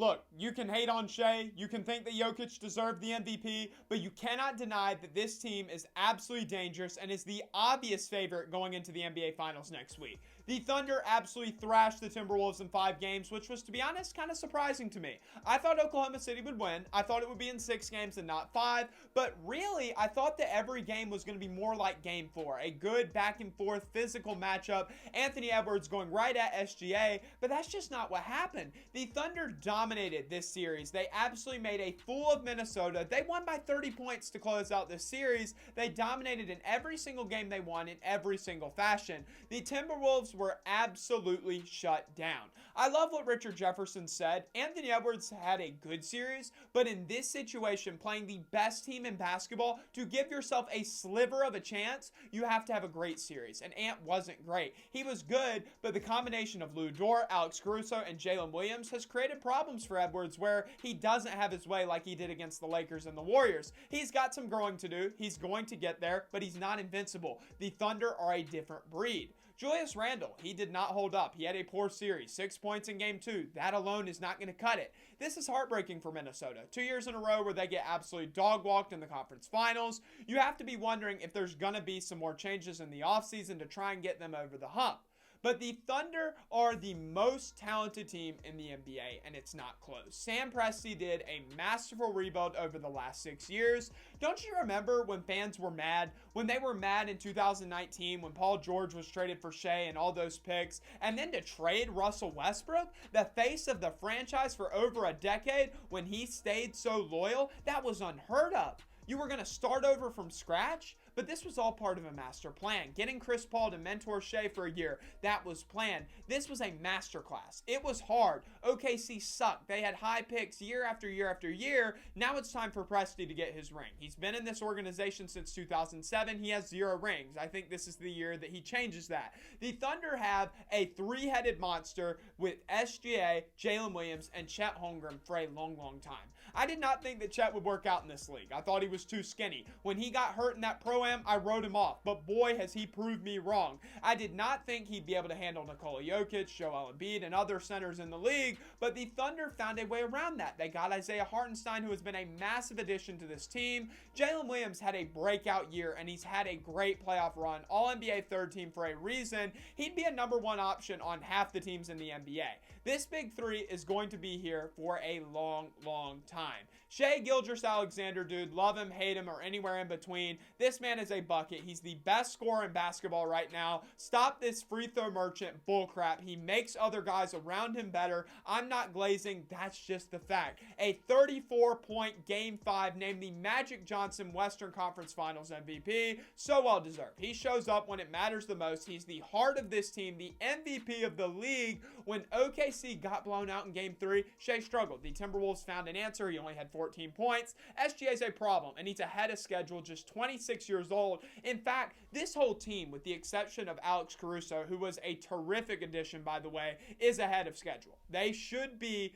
Look, you can hate on Shai, you can think that Jokic deserved the MVP, but you cannot deny that this team is absolutely dangerous and is the obvious favorite going into the NBA Finals next week. The Thunder absolutely thrashed the Timberwolves in 5 games, which was, to be honest, kind of surprising to me. I thought Oklahoma City would win. I thought it would be in 6 games and not 5, but really, I thought that every game was going to be more like Game 4, a good back and forth physical matchup. Anthony Edwards going right at SGA, but that's just not what happened. The Thunder dominated this series. They absolutely made a fool of Minnesota. They won by 30 points to close out this series. They dominated in every single game they won in every single fashion. The Timberwolves were absolutely shut down. I love what Richard Jefferson said. Anthony Edwards had a good series, but in this situation, playing the best team in basketball, to give yourself a sliver of a chance, you have to have a great series. And Ant wasn't great. He was good, but the combination of Lou Dort, Alex Caruso, and Jalen Williams has created problems for Edwards where he doesn't have his way like he did against the Lakers and the Warriors. He's got some growing to do. He's going to get there, but he's not invincible. The Thunder are a different breed. Julius Randle, he did not hold up. He had a poor series. 6 points in game 2. That alone is not going to cut it. This is heartbreaking for Minnesota. 2 years in a row where they get absolutely dog-walked in the conference finals. You have to be wondering if there's going to be some more changes in the offseason to try and get them over the hump. But the Thunder are the most talented team in the NBA, and it's not close. Sam Presti did a masterful rebuild over the last 6 years. Don't you remember when fans were mad? When they were mad in 2019 when Paul George was traded for Shai and all those picks, and then to trade Russell Westbrook, the face of the franchise for over a decade, when he stayed so loyal? That was unheard of. You were going to start over from scratch? But this was all part of a master plan. Getting Chris Paul to mentor Shai for a year, that was planned. This was a masterclass. It was hard. OKC sucked. They had high picks year after year after year. Now it's time for Presti to get his ring. He's been in this organization since 2007. He has 0 rings. I think this is the year that he changes that. The Thunder have a 3-headed monster with SGA, Jalen Williams, and Chet Holmgren for a long, long time. I did not think that Chet would work out in this league. I thought he was too skinny. When he got hurt in that Pro-Am, I wrote him off. But boy, has he proved me wrong. I did not think he'd be able to handle Nikola Jokic, Joel Embiid, and other centers in the league, but the Thunder found a way around that. They got Isaiah Hartenstein, who has been a massive addition to this team. Jalen Williams had a breakout year, and he's had a great playoff run. All-NBA third team for a reason. He'd be a number 1 option on half the teams in the NBA. This big 3 is going to be here for a long, long time. Shai Gilgeous-Alexander, dude, love him, hate him, or anywhere in between. This man is a bucket. He's the best scorer in basketball right now. Stop this free throw merchant bullcrap. He makes other guys around him better. I'm not glazing. That's just the fact. A 34-point Game 5 named the Magic Johnson Western Conference Finals MVP. So well deserved. He shows up when it matters the most. He's the heart of this team, the MVP of the league. When OKC got blown out in Game 3, Shai struggled. The Timberwolves found an answer. He only had 14 points. SGA is a problem, and he's ahead of schedule, just 26 years old. In fact, this whole team, with the exception of Alex Caruso, who was a terrific addition, by the way, is ahead of schedule. They should be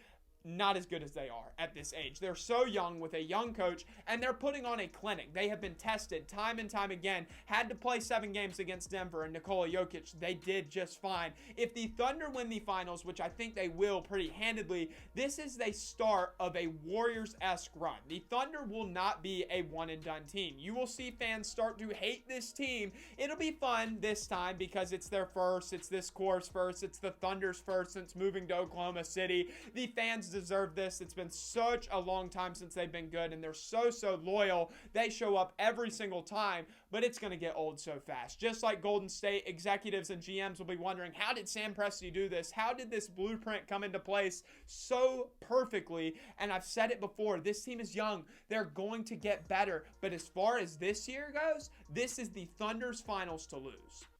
not as good as they are at this age. They're so young with a young coach, and they're putting on a clinic. They have been tested time and time again. Had to play 7 games against Denver and Nikola Jokic. They did just fine. If the Thunder win the finals, which I think they will pretty handedly, this is the start of a Warriors-esque run. The Thunder will not be a one-and-done team. You will see fans start to hate this team. It'll be fun this time because it's their first. It's this core's first. It's the Thunder's first since moving to Oklahoma City. The fans deserve this. It's been such a long time since they've been good, and they're so loyal. They show up every single time, but it's going to get old so fast. Just like Golden State, executives and GMs will be wondering, how did Sam Presti do this? How did this blueprint come into place so perfectly? And I've said it before, this team is young. They're going to get better, but as far as this year goes, this is the Thunder's finals to lose.